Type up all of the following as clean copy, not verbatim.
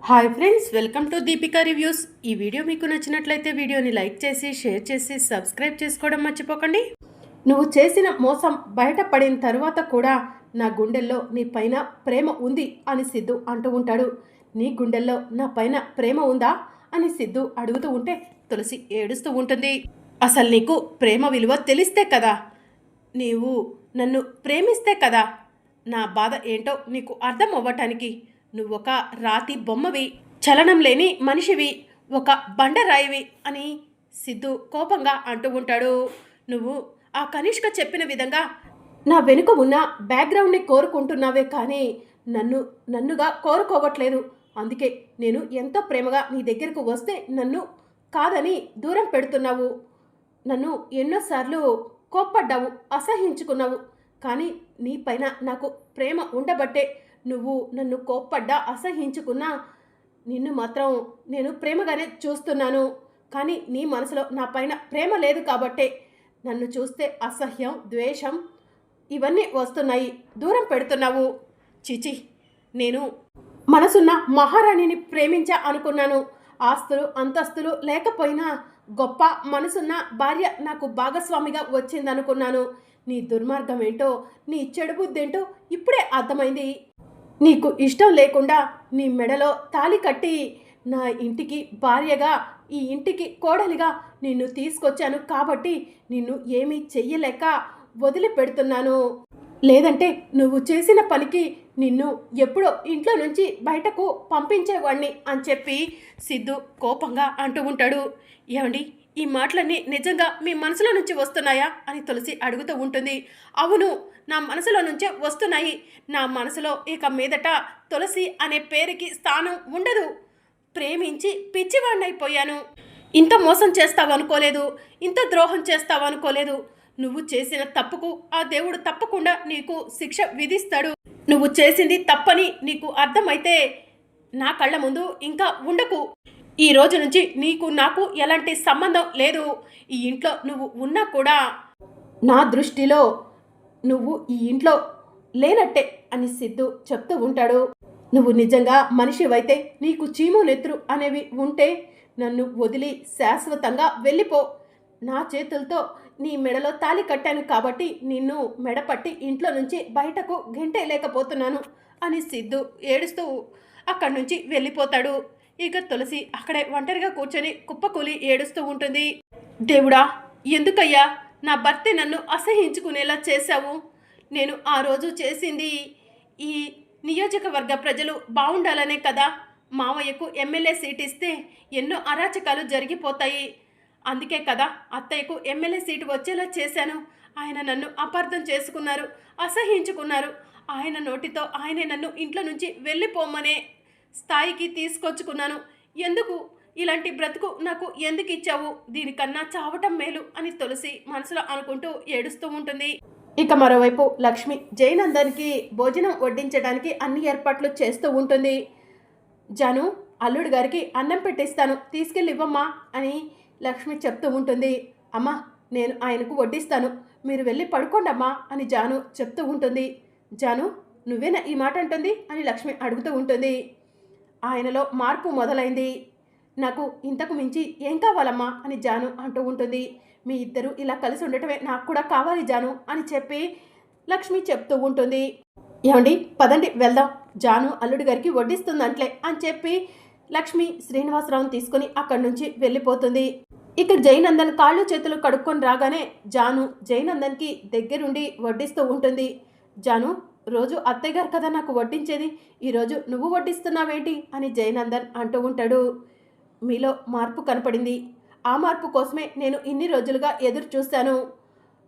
Hi friends, welcome to Deepika reviews. ఈ video మీకు నచ్చినట్లయితే వీడియోని లైక్ చేసి షేర్ చేసి సబ్స్క్రైబ్ చేసుకోవడం మర్చిపోకండి. నువ్వు చేసిన మోసం బయటపడిన తర్వాత కూడా నా గుండెల్లో నీ పైన ప్రేమ ఉంది అని సిద్ధు అంటూ ఉంటాడు. నీ గుండెల్లో నా పైన ప్రేమ ఉందా అని సిద్ధు అడుగుతూ ఉంటే తులసి ఏడుస్తూ ఉంటుంది. అసలు నీకు ప్రేమ విలువ తెలిస్తే కదా, నీవు నన్ను ప్రేమిస్తే కదా నా బాధ ఏంటో నీకు అర్థం అవ్వటానికి. నువ్వొక రాతి బొమ్మవి, చలనం లేని మనిషివి, ఒక బండరాయివి అని సిద్ధు కోపంగా అంటూ ఉంటాడు. నువ్వు ఆ కనిష్క చెప్పిన విధంగా నా వెనుక ఉన్న బ్యాక్గ్రౌండ్ని కోరుకుంటున్నావే కానీ నన్నుగా కోరుకోవట్లేదు. అందుకే నేను ఎంతో ప్రేమగా నీ దగ్గరకు వస్తే నన్ను కాదని దూరం పెడుతున్నావు. నన్ను ఎన్నోసార్లు కోప్పడ్డావు, అసహించుకున్నావు. కానీ నీ పైన నాకు ప్రేమ ఉండబట్టే నువ్వు నన్ను కోప్పడ్డా అసహించుకున్నా నిన్ను మాత్రం నేను ప్రేమగానే చూస్తున్నాను. కానీ నీ మనసులో నా పైన ప్రేమ లేదు కాబట్టే నన్ను చూస్తే అసహ్యం, ద్వేషం ఇవన్నీ వస్తున్నాయి, దూరం పెడుతున్నావు. చిచి, నేను మనసున్న మహారాణిని ప్రేమించా అనుకున్నాను. ఆస్తులు అంతస్తులు లేకపోయినా గొప్ప మనసున్న భార్య నాకు భాగస్వామిగా వచ్చిందనుకున్నాను. నీ దుర్మార్గం ఏంటో, నీ చెడు బుద్ధేంటో ఇప్పుడే అర్థమైంది. నీకు ఇష్టం లేకుండా నీ మెడలో తాళి కట్టి నా ఇంటికి భార్యగా, ఈ ఇంటికి కోడలిగా నిన్ను తీసుకొచ్చాను కాబట్టి నిన్ను ఏమీ చెయ్యలేక వదిలిపెడుతున్నాను. లేదంటే నువ్వు చేసిన పనికి నిన్ను ఎప్పుడో ఇంట్లో నుంచి బయటకు పంపించేవాణ్ణి అని చెప్పి సిద్ధు కోపంగా అంటూ ఉంటాడు. ఏమండి, ఈ మాటలన్నీ నిజంగా మీ మనసులో నుంచి వస్తున్నాయా అని తులసి అడుగుతూ ఉంటుంది. అవును, నా మనసులో నుంచే వస్తున్నాయి. నా మనసులో ఇక మీదట తులసి అనే పేరుకి స్థానం ఉండదు. ప్రేమించి పిచ్చివాణ్ణైపోయాను. ఇంత మోసం చేస్తావనుకోలేదు, ఇంత ద్రోహం చేస్తావనుకోలేదు. నువ్వు చేసిన తప్పుకు ఆ దేవుడు తప్పకుండా నీకు శిక్ష విధిస్తాడు. నువ్వు చేసింది తప్పని నీకు అర్థమైతే నా కళ్ళ ముందు ఇంకా ఉండకు. ఈ రోజు నుంచి నీకు నాకు ఎలాంటి సంబంధం లేదు. ఈ ఇంట్లో నువ్వు ఉన్నా కూడా నా దృష్టిలో నువ్వు ఈ ఇంట్లో లేనట్టే అని సిద్ధు చెప్తూ ఉంటాడు. నువ్వు నిజంగా మనిషివైతే, నీకు చీము నెత్తురు అనేవి ఉంటే నన్ను వదిలి శాశ్వతంగా వెళ్ళిపో. నా చేతులతో నీ మెడలో తాళి కట్టాను కాబట్టి నిన్ను మెడపట్టి ఇంట్లో నుంచి బయటకు గెంటేయలేకపోతున్నాను అని సిద్ధు ఏడుస్తూ అక్కడి నుంచి వెళ్ళిపోతాడు. ఇక తులసి అక్కడే ఒంటరిగా కూర్చొని కుప్పకూలి ఏడుస్తూ ఉంటుంది. దేవుడా, ఎందుకయ్యా నా భర్త నన్ను అసహించుకునేలా చేశావు? నేను ఆ రోజు చేసింది ఈ నియోజకవర్గ ప్రజలు బాగుండాలనే కదా. మావయ్యకు ఎమ్మెల్యే సీట్ ఇస్తే ఎన్నో అరాచకాలు జరిగిపోతాయి. అందుకే కదా అత్తయ్యకు ఎమ్మెల్యే సీటు వచ్చేలా చేశాను. ఆయన నన్ను అపార్థం చేసుకున్నారు, అసహించుకున్నారు. ఆయన నోటితో ఆయనే నన్ను ఇంట్లో నుంచి వెళ్ళిపోమనే స్థాయికి తీసుకొచ్చుకున్నాను. ఎందుకు ఇలాంటి బ్రతుకు నాకు ఎందుకు ఇచ్చావు? దీనికన్నా చావటం మేలు అని తులసి మనసులో అనుకుంటూ ఏడుస్తూ ఉంటుంది. ఇక మరోవైపు లక్ష్మి జయనందన్కి భోజనం వడ్డించడానికి అన్ని ఏర్పాట్లు చేస్తూ ఉంటుంది. జాను, అల్లుడు గారికి అన్నం పెట్టిస్తాను, తీసుకెళ్ళి ఇవ్వమ్మా అని లక్ష్మి చెప్తూ ఉంటుంది. అమ్మా, నేను ఆయనకు వడ్డిస్తాను, మీరు వెళ్ళి పడుకోండమ్మా అని జాను చెప్తూ ఉంటుంది. జాను, నువ్వేనా ఈ మాట అంటుంది అని లక్ష్మి అడుగుతూ ఉంటుంది. ఆయనలో మార్పు మొదలైంది. నాకు ఇంతకు మించి ఏం కావాలమ్మా అని జాను అంటూ ఉంటుంది. మీ ఇద్దరు ఇలా కలిసి ఉండటమే నాకు కూడా కావాలి జాను అని చెప్పి లక్ష్మి చెప్తూ ఉంటుంది. ఏమండి, పదండి వెళ్దాం, జాను అల్లుడి గారికి వడ్డిస్తుందంట్లే అని చెప్పి లక్ష్మి శ్రీనివాసరావుని తీసుకుని అక్కడి నుంచి వెళ్ళిపోతుంది. ఇక జయనందన్ కాళ్ళు చేతులు కడుక్కొని రాగానే జాను జయనందన్కి దగ్గరుండి వడ్డిస్తూ ఉంటుంది. జాను, రోజు అత్తయ్య గారు కదా నాకు వడ్డించేది, ఈరోజు నువ్వు వడ్డిస్తున్నావేంటి అని జయనందన్ అంటూ ఉంటాడు. మీలో మార్పు కనపడింది. ఆ మార్పు కోసమే నేను ఇన్ని రోజులుగా ఎదురు చూశాను.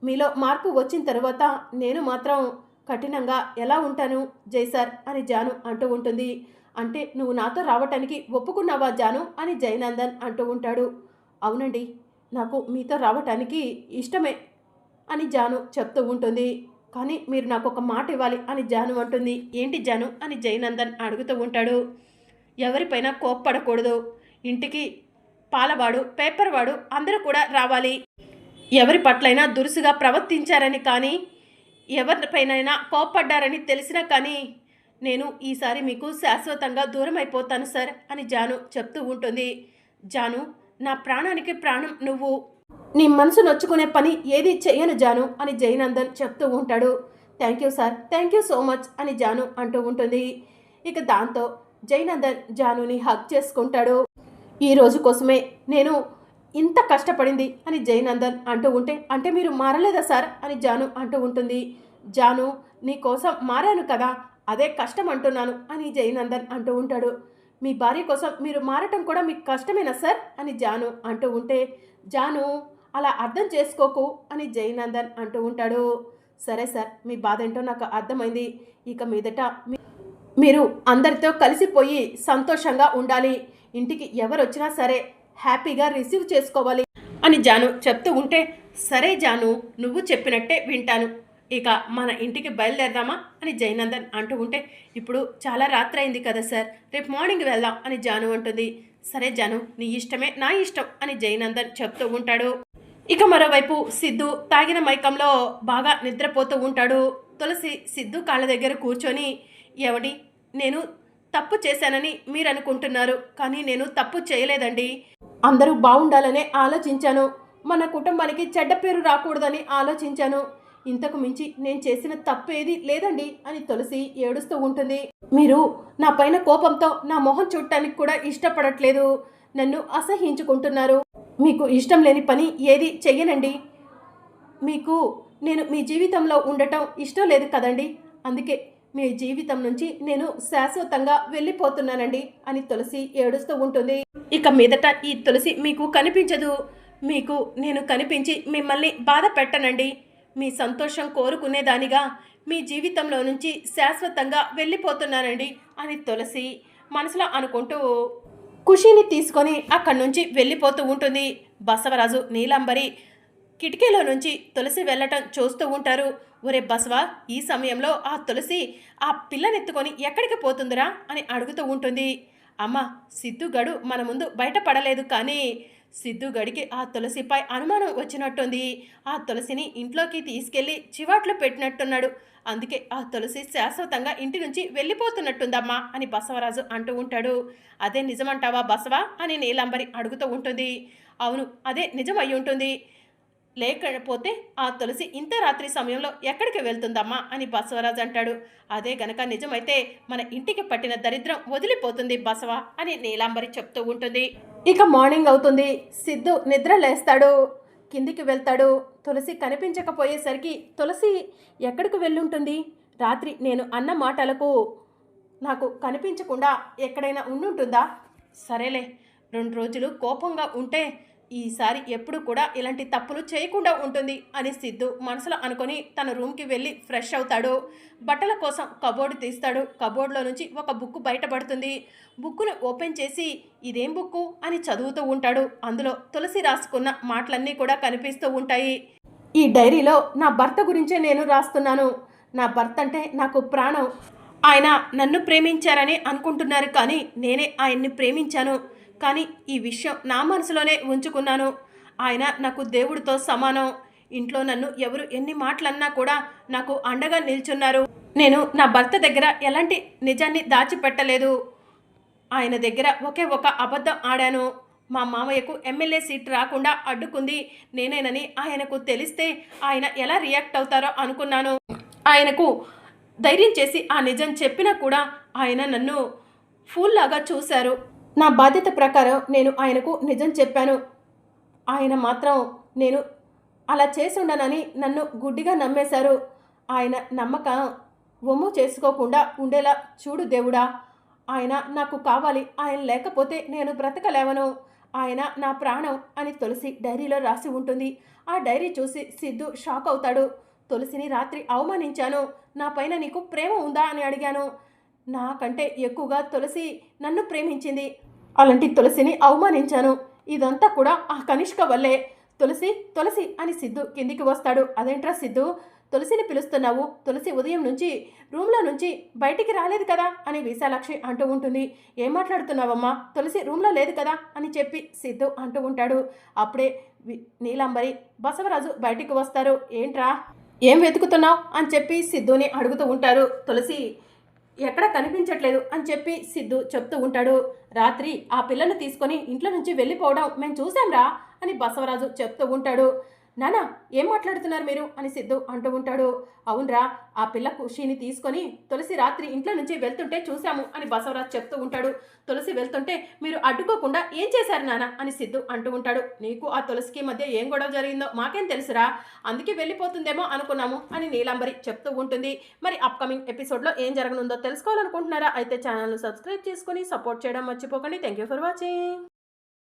మీలో మార్పు వచ్చిన తర్వాత నేను మాత్రం కఠినంగా ఎలా ఉంటాను జైసార్ అని జాను అంటూ ఉంటుంది. అంటే నువ్వు నాతో రావటానికి ఒప్పుకున్నావా జాను అని జయనందన్ అంటూ ఉంటాడు. అవునండి, నాకు మీతో రావటానికి ఇష్టమే అని జాను చెప్తూ ఉంటుంది. కానీ మీరు నాకు ఒక మాట ఇవ్వాలి అని జాను అంటుంది. ఏంటి జాను అని జయనందన్ అడుగుతూ ఉంటాడు. ఎవరిపైనా కోప్పడకూడదు. ఇంటికి పాలవాడు, పేపర్ వాడు అందరూ కూడా రావాలి. ఎవరి పట్లైనా దురుసుగా ప్రవర్తించారని కానీ, ఎవరిపైనైనా కోప్పడ్డారని తెలిసినా కానీ నేను ఈసారి మీకు శాశ్వతంగా దూరం అయిపోతాను సార్ అని జాను చెప్తూ ఉంటుంది. జాను, నా ప్రాణానికి ప్రాణం నువ్వు. నీ మనసు నొచ్చుకునే పని ఏది చెయ్యను జాను అని జయనందన్ చెప్తూ ఉంటాడు. Thank you sir, thank you so much అని జాను అంటూ ఉంటుంది. ఇక దాంతో జయనందన్ జానుని హగ్ చేసుకుంటాడు. ఈ రోజు కోసమే నేను ఇంత కష్టపడింది అని జయనందన్ అంటూ ఉంటే, అంటే మీరు మారలేదా సార్ అని జాను అంటూ ఉంటుంది. జాను, నీ కోసం మారాను కదా, అదే కష్టం అంటున్నాను అని జయనందన్ అంటూ ఉంటాడు. మీ భార్య కోసం మీరు మారటం కూడా మీకు కష్టమేనా సార్ అని జాను అంటూ ఉంటే, జాను అలా అర్థం చేసుకోకు అని జయనందన్ అంటూ ఉంటాడు. సరే సార్, మీ బాధ ఏంటో నాకు అర్థమైంది. ఇక మీదట మీరు అందరితో కలిసిపోయి సంతోషంగా ఉండాలి. ఇంటికి ఎవరు వచ్చినా సరే హ్యాపీగా రిసీవ్ చేసుకోవాలి అని జాను చెప్తూ ఉంటే, సరే జాను, నువ్వు చెప్పినట్టే వింటాను. ఇక మన ఇంటికి బయలుదేరదామా అని జయనందన్ అంటూ ఉంటే, ఇప్పుడు చాలా రాత్రి అయింది కదా సార్, రేపు మార్నింగ్ వెళ్దాం అని జాను అంటుంది. సరే జాను, నీ ఇష్టమే నా ఇష్టం అని జయనందన్ చెప్తూ ఉంటాడు. ఇక మరోవైపు సిద్ధు తాగిన మైకంలో బాగా నిద్రపోతూ ఉంటాడు. తులసి సిద్ధు కాళ్ళ దగ్గర కూర్చొని, ఏమండి, నేను తప్పు చేశానని మీరు అనుకుంటున్నారు, కానీ నేను తప్పు చేయలేదండి. అందరూ బాగుండాలనే ఆలోచించాను. మన కుటుంబానికి చెడ్డ పేరు రాకూడదని ఆలోచించాను. ఇంతకు మించి నేను చేసిన తప్పేది లేదండి అని తులసి ఏడుస్తూ ఉంటుంది. మీరు నా పైన కోపంతో నా మొహం చూడటానికి కూడా ఇష్టపడట్లేదు, నన్ను అసహ్యించుకుంటున్నారు. మీకు ఇష్టం లేని పని ఏది చెయ్యనండి. మీకు నేను మీ జీవితంలో ఉండటం ఇష్టం లేదు కదండి, అందుకే మీ జీవితం నుంచి నేను శాశ్వతంగా వెళ్ళిపోతున్నానండి అని తులసి ఏడుస్తూ ఉంటుంది. ఇక మీదట ఈ తులసి మీకు కనిపించదు. మీకు నేను కనిపించి మిమ్మల్ని బాధ పెట్టనండి. మీ సంతోషం కోరుకునేదానిగా మీ జీవితంలో నుంచి శాశ్వతంగా వెళ్ళిపోతున్నానండి అని తులసి మనసులో అనుకుంటూ ఖుషీని తీసుకొని అక్కడి నుంచి వెళ్ళిపోతూ ఉంటుంది. బసవరాజు, నీలాంబరి కిటికీలో నుంచి తులసి వెళ్ళటం చూస్తూ ఉంటారు. ఒరే బసవ, ఈ సమయంలో ఆ తులసి ఆ పిల్లనెత్తుకొని ఎక్కడికి పోతుందిరా అని అడుగుతూ ఉంటుంది. అమ్మ, సిద్ధుగడు మన ముందు బయటపడలేదు, కానీ సిద్ధుగడికి ఆ తులసిపై అనుమానం వచ్చినట్టుంది. ఆ తులసిని ఇంట్లోకి తీసుకెళ్లి చివాట్లు పెట్టినట్టున్నాడు. అందుకే ఆ తులసి శాశ్వతంగా ఇంటి నుంచి వెళ్ళిపోతున్నట్టుందమ్మా అని బసవరాజు అంటూ ఉంటాడు. అదే నిజమంటావా బసవ అని నీలాంబరి అడుగుతూ ఉంటుంది. అవును, అదే నిజం అయి ఉంటుంది. లేకపోతే ఆ తులసి ఇంత రాత్రి సమయంలో ఎక్కడికి వెళ్తుందమ్మా అని బసవరాజు అంటాడు. అదే గనక నిజమైతే మన ఇంటికి పట్టిన దరిద్రం వదిలిపోతుంది బసవ అని నీలాంబరి చెప్తూ ఉంటుంది. ఇక మార్నింగ్ అవుతుంది. సిద్ధు నిద్ర లేస్తాడు, కిందికి వెళ్తాడు. తులసి కనిపించకపోయేసరికి తులసి ఎక్కడికి వెళ్ళుంటుంది? రాత్రి నేను అన్న మాటలకు నాకు కనిపించకుండా ఎక్కడైనా ఉండుంటుందా? సరేలే, 2 రోజులు కోపంగా ఉంటే ఈసారి ఎప్పుడు కూడా ఇలాంటి తప్పులు చేయకుండా ఉంటుంది అని సిద్ధు మనసులో అనుకొని తన రూమ్కి వెళ్ళి ఫ్రెష్ అవుతాడు. బట్టల కోసం కబోర్డు తీస్తాడు. కబోర్డులో నుంచి ఒక బుక్ బయటపడుతుంది. బుక్కును ఓపెన్ చేసి ఇదేం బుక్కు అని చదువుతూ ఉంటాడు. అందులో తులసి రాసుకున్న మాటలన్నీ కూడా కనిపిస్తూ ఉంటాయి. ఈ డైరీలో నా భర్త గురించే నేను రాస్తున్నాను. నా భర్త అంటే నాకు ప్రాణం. ఆయన నన్ను ప్రేమించారని అనుకుంటున్నారు, కానీ నేనే ఆయన్ని ప్రేమించాను. కానీ ఈ విషయం నా మనసులోనే ఉంచుకున్నాను. ఆయన నాకు దేవుడితో సమానం. ఇంట్లో నన్ను ఎవరు ఎన్ని మాటలన్నా కూడా నాకు అండగా నిల్చున్నారు. నేను నా భర్త దగ్గర ఎలాంటి నిజాన్ని దాచిపెట్టలేదు. ఆయన దగ్గర ఒకే ఒక అబద్ధం ఆడాను. మా మామయ్యకు ఎమ్మెల్యే సీట్ రాకుండా అడ్డుకుంది నేనేనని ఆయనకు తెలిస్తే ఆయన ఎలా రియాక్ట్ అవుతారో అనుకున్నాను. ఆయనకు ధైర్యం చేసి ఆ నిజం చెప్పినా కూడా ఆయన నన్ను ఫూల్లాగా చూశారు. నా బాధ్యత ప్రకారం నేను ఆయనకు నిజం చెప్పాను. ఆయన మాత్రం నేను అలా చేసుండనని నన్ను గుడ్డిగా నమ్మేశారు. ఆయన నమ్మకం వమ్ము చేసుకోకుండా ఉండేలా చూడు దేవుడా. ఆయన నాకు కావాలి, ఆయన లేకపోతే నేను బ్రతకలేవను. ఆయన నా ప్రాణం అని తులసి డైరీలో రాసి ఉంటుంది. ఆ డైరీ చూసి సిద్ధు షాక్ అవుతాడు. తులసిని రాత్రి అవమానించాను, నా పైన నీకు ప్రేమ ఉందా అని అడిగాను. నాకంటే ఎక్కువగా తులసి నన్ను ప్రేమించింది. అలాంటి తులసిని అవమానించాను. ఇదంతా కూడా ఆ కనిష్క వల్లే. తులసి తులసి అని సిద్ధు కిందికి వస్తాడు. అదేంట్రా సిద్ధు, తులసిని పిలుస్తున్నావు? తులసి ఉదయం నుంచి రూమ్లో నుంచి బయటికి రాలేదు కదా అని విశాలాక్షి అంటూ ఉంటుంది. ఏం మాట్లాడుతున్నావమ్మా, తులసి రూమ్లో లేదు కదా అని చెప్పి సిద్ధు అంటూ ఉంటాడు. అప్పుడే నీలాంబరి, బసవరాజు బయటికి వస్తారు. ఏంట్రా, ఏం వెతుకుతున్నావు అని చెప్పి సిద్ధుని అడుగుతూ ఉంటారు. తులసి ఎక్కడ కనిపించట్లేదు అని చెప్పి సిద్ధు చెప్తూ ఉంటాడు. రాత్రి ఆ పిల్లను తీసుకొని ఇంట్లో నుంచి వెళ్ళిపోవడం మేము చూసాంరా అని బసవరాజు చెప్తూ ఉంటాడు. నానా ఏం మాట్లాడుతున్నారు మీరు అని సిద్ధు అంటూ ఉంటాడు. అవునరా, ఆ పిల్ల ఖుషిని తీసుకొని తులసి రాత్రి ఇంట్లో నుంచి వెళ్తుంటే చూశాము అని బసవరాజు చెప్తూ ఉంటాడు. తులసి వెళ్తుంటే మీరు అడ్డుకోకుండా ఏం చేశారు నాన్న అని సిద్ధు అంటూ ఉంటాడు. నీకు ఆ తులసికి మధ్య ఏం గొడవ జరిగిందో మాకేం తెలుసురా, అందుకే వెళ్ళిపోతుందేమో అనుకున్నాము అని నీలాంబరి చెప్తూ ఉంటుంది. మరి అప్కమింగ్ ఎపిసోడ్లో ఏం జరగనుందో తెలుసుకోవాలనుకుంటున్నారా? అయితే ఛానల్ను సబ్స్క్రైబ్ చేసుకొని సపోర్ట్ చేయడం మర్చిపోకండి. Thank you for watching.